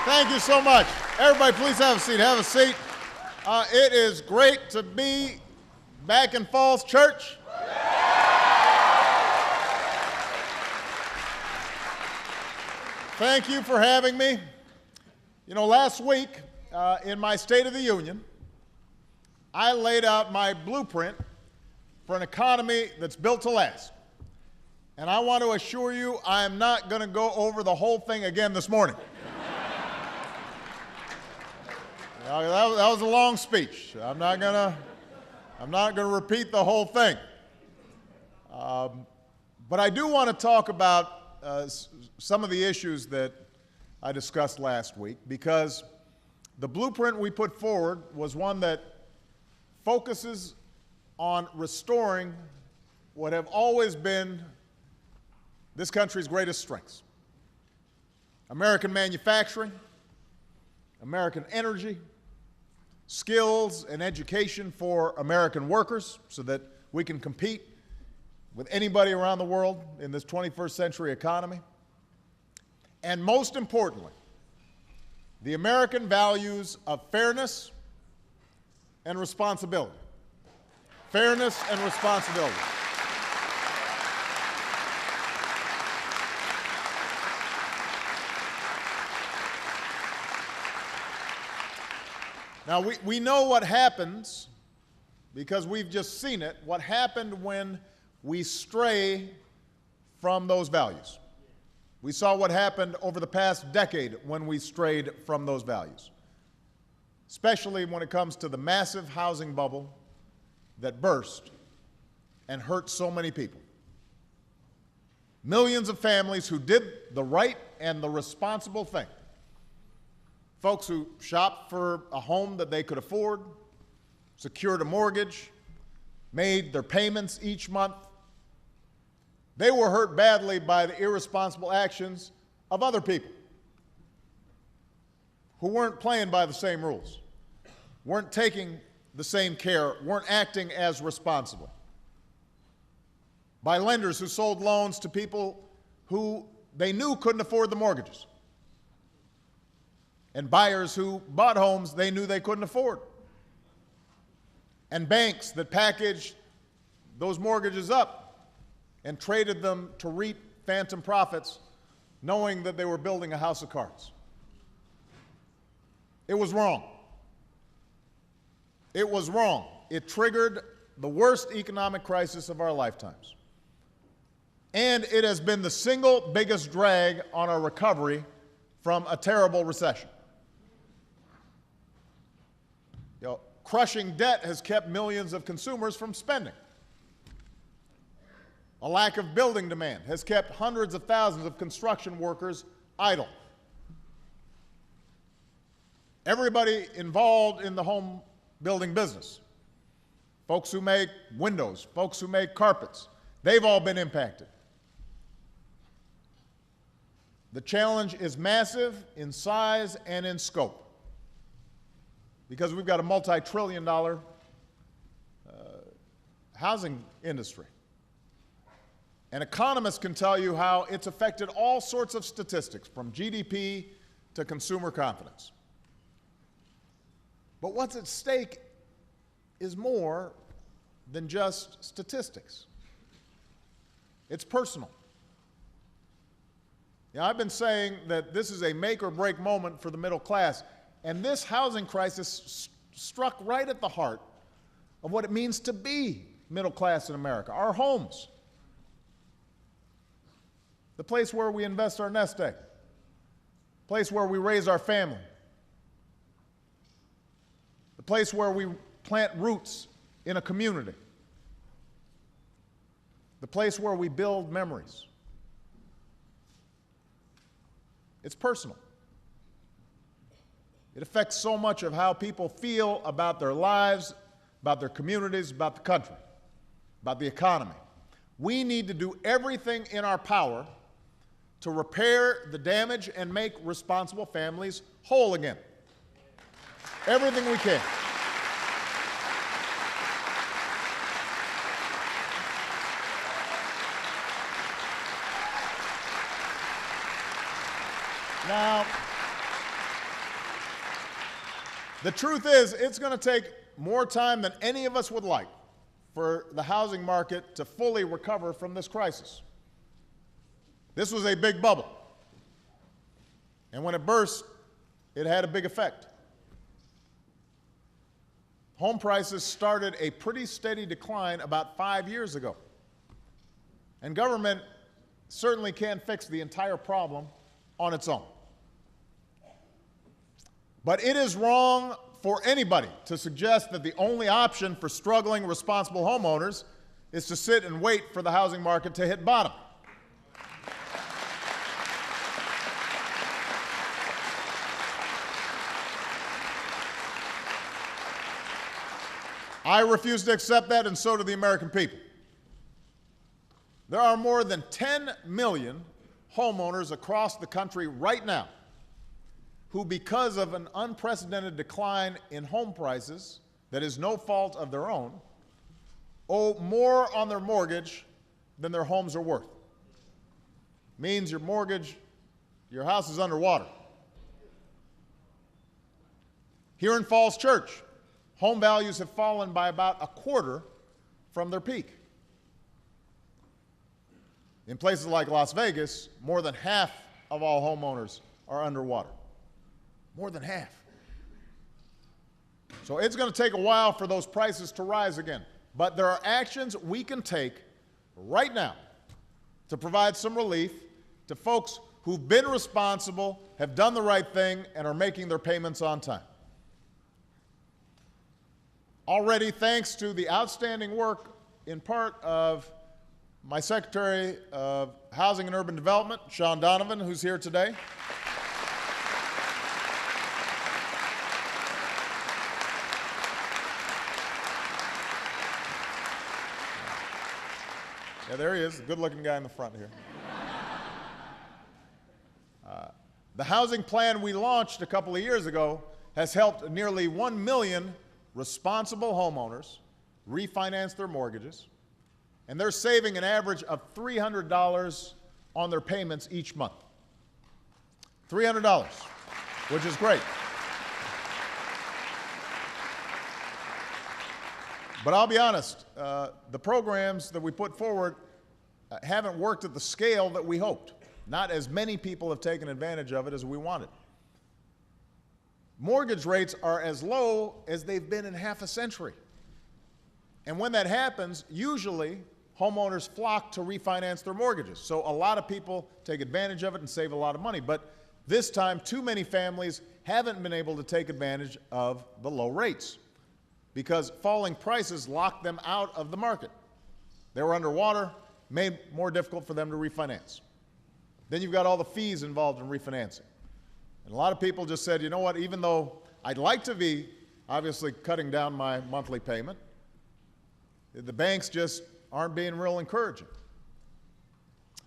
Thank you so much. Everybody, please have a seat. Have a seat. It is great to be back in Falls Church. Thank you for having me. You know, last week in my State of the Union, I laid out my blueprint for an economy that's built to last. And I want to assure you I am not going to go over the whole thing again this morning. That was a long speech. I'm not going to repeat the whole thing. But I do want to talk about some of the issues that I discussed last week, because the blueprint we put forward was one that focuses on restoring what have always been this country's greatest strengths: American manufacturing, American energy, skills and education for American workers so that we can compete with anybody around the world in this 21st century economy. And most importantly, the American values of fairness and responsibility. Fairness and responsibility. Now, we know what happens, because we've just seen it, what happened when we stray from those values. We saw what happened over the past decade when we strayed from those values, especially when it comes to the massive housing bubble that burst and hurt so many people. Millions of families who did the right and the responsible thing. Folks who shopped for a home that they could afford, secured a mortgage, made their payments each month. They were hurt badly by the irresponsible actions of other people who weren't playing by the same rules, weren't taking the same care, weren't acting as responsibly. By lenders who sold loans to people who they knew couldn't afford the mortgages, and buyers who bought homes they knew they couldn't afford, and banks that packaged those mortgages up and traded them to reap phantom profits, knowing that they were building a house of cards. It was wrong. It was wrong. It triggered the worst economic crisis of our lifetimes. And it has been the single biggest drag on our recovery from a terrible recession. You know, crushing debt has kept millions of consumers from spending. A lack of building demand has kept hundreds of thousands of construction workers idle. Everybody involved in the home building business, folks who make windows, folks who make carpets, they've all been impacted. The challenge is massive in size and in scope, because we've got a multi-trillion-dollar housing industry. And economists can tell you how it's affected all sorts of statistics, from GDP to consumer confidence. But what's at stake is more than just statistics. It's personal. You know, I've been saying that this is a make or break moment for the middle class, and this housing crisis struck right at the heart of what it means to be middle class in America. Our homes, the place where we invest our nest egg, the place where we raise our family, the place where we plant roots in a community, the place where we build memories. It's personal. It affects so much of how people feel about their lives, about their communities, about the country, about the economy. We need to do everything in our power to repair the damage and make responsible families whole again. Everything we can. Now, The truth is, it's going to take more time than any of us would like for the housing market to fully recover from this crisis. This was a big bubble. And when it burst, it had a big effect. Home prices started a pretty steady decline about 5 years ago. And government certainly can't fix the entire problem on its own. But it is wrong for anybody to suggest that the only option for struggling, responsible homeowners is to sit and wait for the housing market to hit bottom. I refuse to accept that, and so do the American people. There are more than 10 million homeowners across the country right now who, because of an unprecedented decline in home prices that is no fault of their own, owe more on their mortgage than their homes are worth. Means your mortgage, your house is underwater. Here in Falls Church, home values have fallen by about a quarter from their peak. In places like Las Vegas, more than half of all homeowners are underwater. More than half. So it's going to take a while for those prices to rise again. But there are actions we can take right now to provide some relief to folks who've been responsible, have done the right thing, and are making their payments on time. Already, thanks to the outstanding work in part of my Secretary of Housing and Urban Development, Sean Donovan, who's here today. Yeah, there he is, the good-looking guy in the front here. The housing plan we launched a couple of years ago has helped nearly 1 million responsible homeowners refinance their mortgages, and they're saving an average of $300 on their payments each month. $300, which is great. But I'll be honest, the programs that we put forward haven't worked at the scale that we hoped. Not as many people have taken advantage of it as we wanted. Mortgage rates are as low as they've been in half a century. And when that happens, usually homeowners flock to refinance their mortgages. So a lot of people take advantage of it and save a lot of money. But this time, too many families haven't been able to take advantage of the low rates because falling prices locked them out of the market. They were underwater, made it more difficult for them to refinance. Then you've got all the fees involved in refinancing. And a lot of people just said, you know what, even though I'd like to be obviously cutting down my monthly payment, the banks just aren't being real encouraging.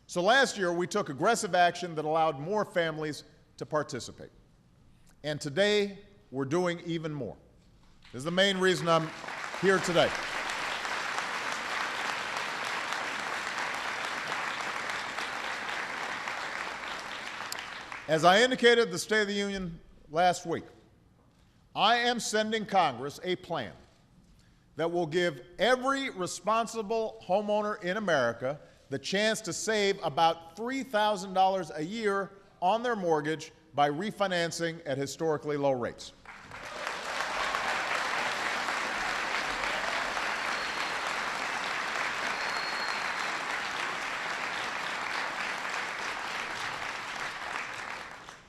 So last year, we took aggressive action that allowed more families to participate. And today, we're doing even more. This is the main reason I'm here today. As I indicated at the State of the Union last week, I am sending Congress a plan that will give every responsible homeowner in America the chance to save about $3,000 a year on their mortgage by refinancing at historically low rates.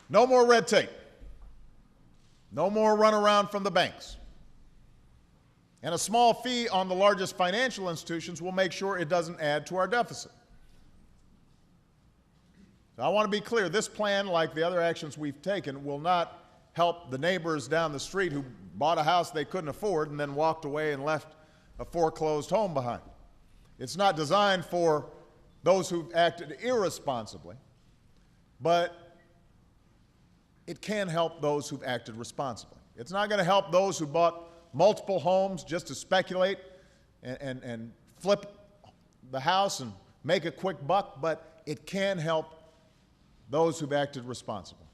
No more red tape. No more runaround from the banks. And a small fee on the largest financial institutions will make sure it doesn't add to our deficit. Now, I want to be clear, this plan, like the other actions we've taken, will not help the neighbors down the street who bought a house they couldn't afford and then walked away and left a foreclosed home behind. It's not designed for those who've acted irresponsibly, but it can help those who've acted responsibly. It's not going to help those who bought multiple homes just to speculate and flip the house and make a quick buck, but it can help those who've acted responsibly.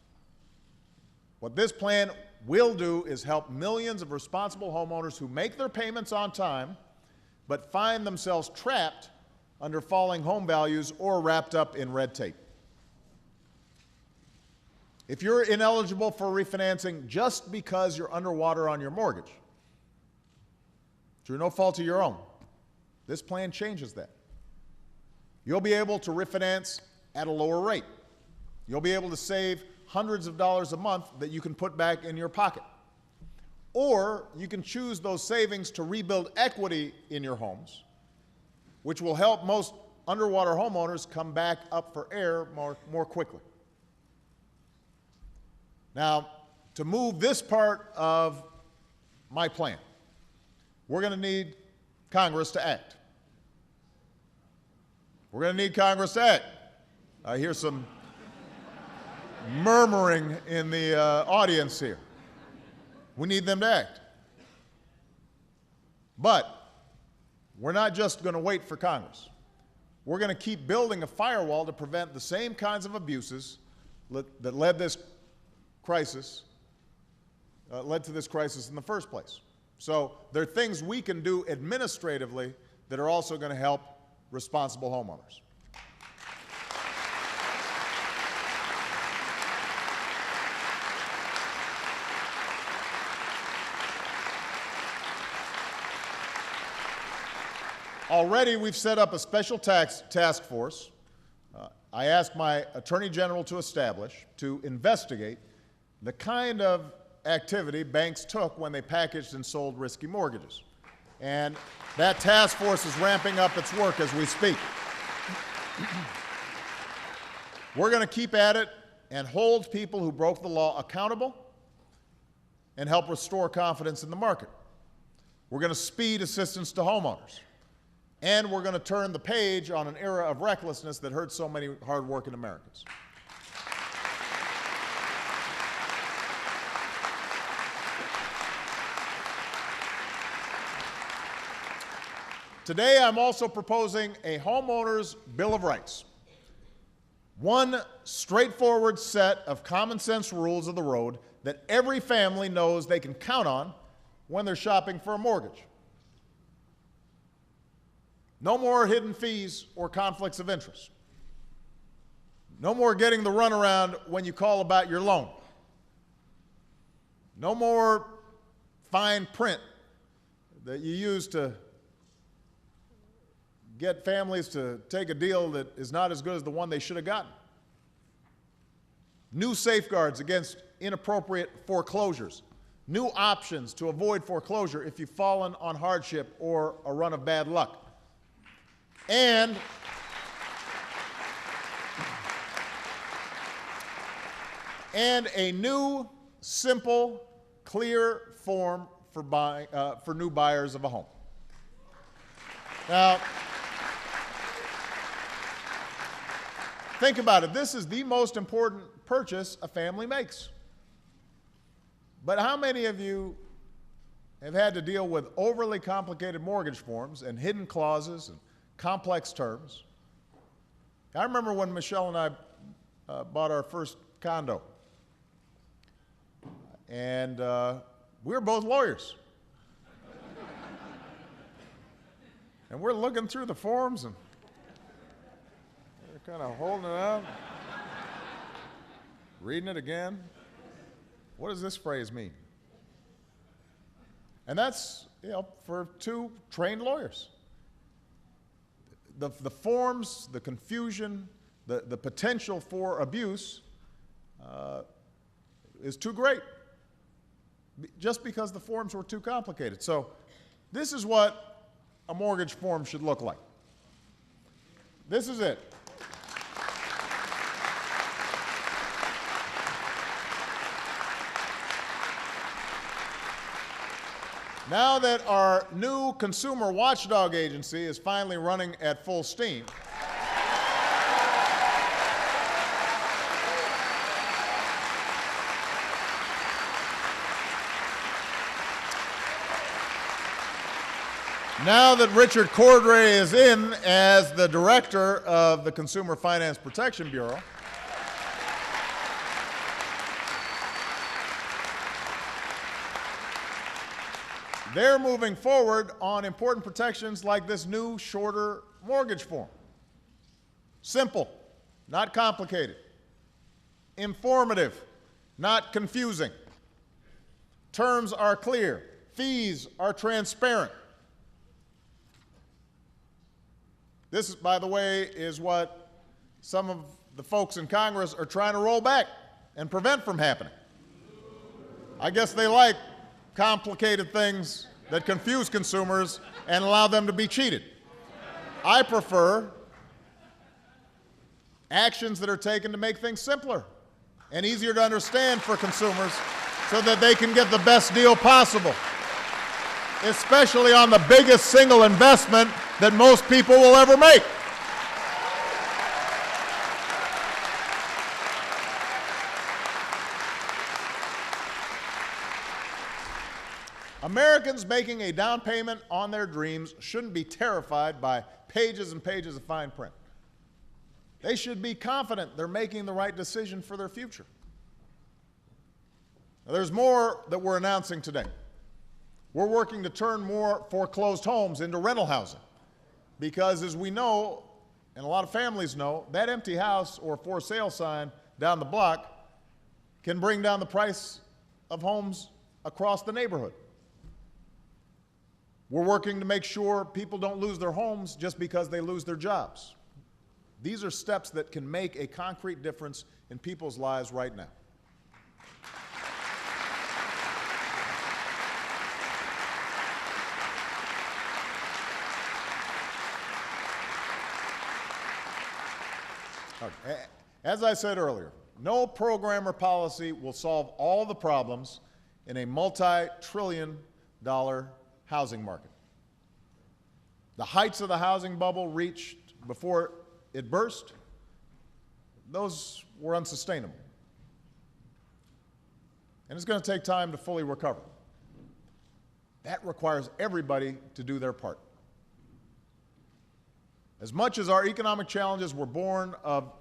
What this plan will do is help millions of responsible homeowners who make their payments on time but find themselves trapped under falling home values or wrapped up in red tape. If you're ineligible for refinancing just because you're underwater on your mortgage, through no fault of your own, this plan changes that. You'll be able to refinance at a lower rate. You'll be able to save hundreds of dollars a month that you can put back in your pocket. Or you can choose those savings to rebuild equity in your homes, which will help most underwater homeowners come back up for air more quickly. Now, to move this part of my plan, we're going to need Congress to act. We're going to need Congress to act. I hear some murmuring in the audience here. We need them to act. But we're not just going to wait for Congress. We're going to keep building a firewall to prevent the same kinds of abuses that led to this crisis in the first place. So there are things we can do administratively that are also going to help responsible homeowners. Already, we've set up a special task force I asked my Attorney General to establish to investigate the kind of activity banks took when they packaged and sold risky mortgages. And that task force is ramping up its work as we speak. We're going to keep at it and hold people who broke the law accountable and help restore confidence in the market. We're going to speed assistance to homeowners. And we're going to turn the page on an era of recklessness that hurt so many hardworking Americans. Today, I'm also proposing a homeowner's Bill of Rights. One straightforward set of common sense rules of the road that every family knows they can count on when they're shopping for a mortgage. No more hidden fees or conflicts of interest. No more getting the runaround when you call about your loan. No more fine print that you use to get families to take a deal that is not as good as the one they should have gotten. New safeguards against inappropriate foreclosures. New options to avoid foreclosure if you've fallen on hardship or a run of bad luck. And a new, simple, clear form for new buyers of a home. Now, think about it. This is the most important purchase a family makes. But how many of you have had to deal with overly complicated mortgage forms and hidden clauses and complex terms? I remember when Michelle and I bought our first condo. And we were both lawyers. And we're looking through the forms and we're kind of holding it out, reading it again. What does this phrase mean? And that's, for two trained lawyers. The forms, the confusion, the potential for abuse is too great, just because the forms were too complicated. So this is what a mortgage form should look like. This is it. Now that our new consumer watchdog agency is finally running at full steam, now that Richard Cordray is in as the director of the Consumer Finance Protection Bureau, they're moving forward on important protections like this new, shorter mortgage form. Simple, not complicated. Informative, not confusing. Terms are clear. Fees are transparent. This, by the way, is what some of the folks in Congress are trying to roll back and prevent from happening. I guess they like complicated things that confuse consumers and allow them to be cheated. I prefer actions that are taken to make things simpler and easier to understand for consumers so that they can get the best deal possible, especially on the biggest single investment that most people will ever make. Americans making a down payment on their dreams shouldn't be terrified by pages and pages of fine print. They should be confident they're making the right decision for their future. Now, there's more that we're announcing today. We're working to turn more foreclosed homes into rental housing because, as we know, and a lot of families know, that empty house or for sale sign down the block can bring down the price of homes across the neighborhood. We're working to make sure people don't lose their homes just because they lose their jobs. These are steps that can make a concrete difference in people's lives right now. Okay. As I said earlier, no program or policy will solve all the problems in a multi-trillion-dollar housing market. The heights of the housing bubble reached before it burst, those were unsustainable. And it's going to take time to fully recover. That requires everybody to do their part. As much as our economic challenges were born of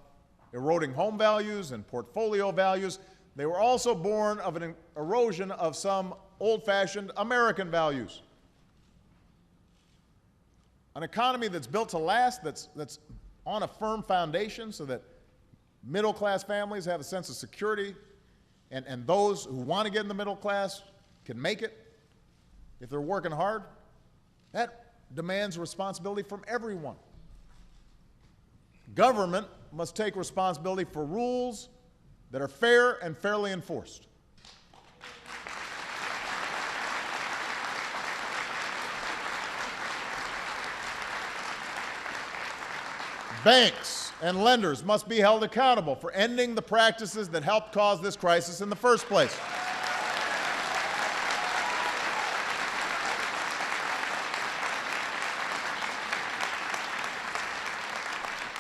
eroding home values and portfolio values, they were also born of an erosion of some old-fashioned American values. An economy that's built to last, that's on a firm foundation so that middle-class families have a sense of security and those who want to get in the middle class can make it if they're working hard, that demands responsibility from everyone. Government must take responsibility for rules that are fair and fairly enforced. Banks and lenders must be held accountable for ending the practices that helped cause this crisis in the first place.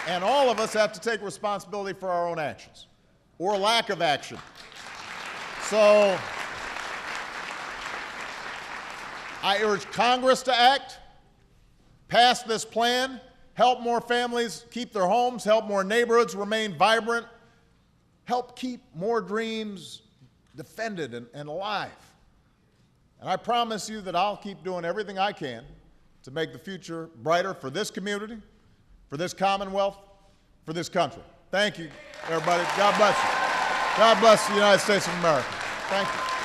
And all of us have to take responsibility for our own actions, or lack of action. So I urge Congress to act, pass this plan, help more families keep their homes, help more neighborhoods remain vibrant, help keep more dreams defended and alive. And I promise you that I'll keep doing everything I can to make the future brighter for this community, for this Commonwealth, for this country. Thank you, everybody. God bless you. God bless the United States of America. Thank you.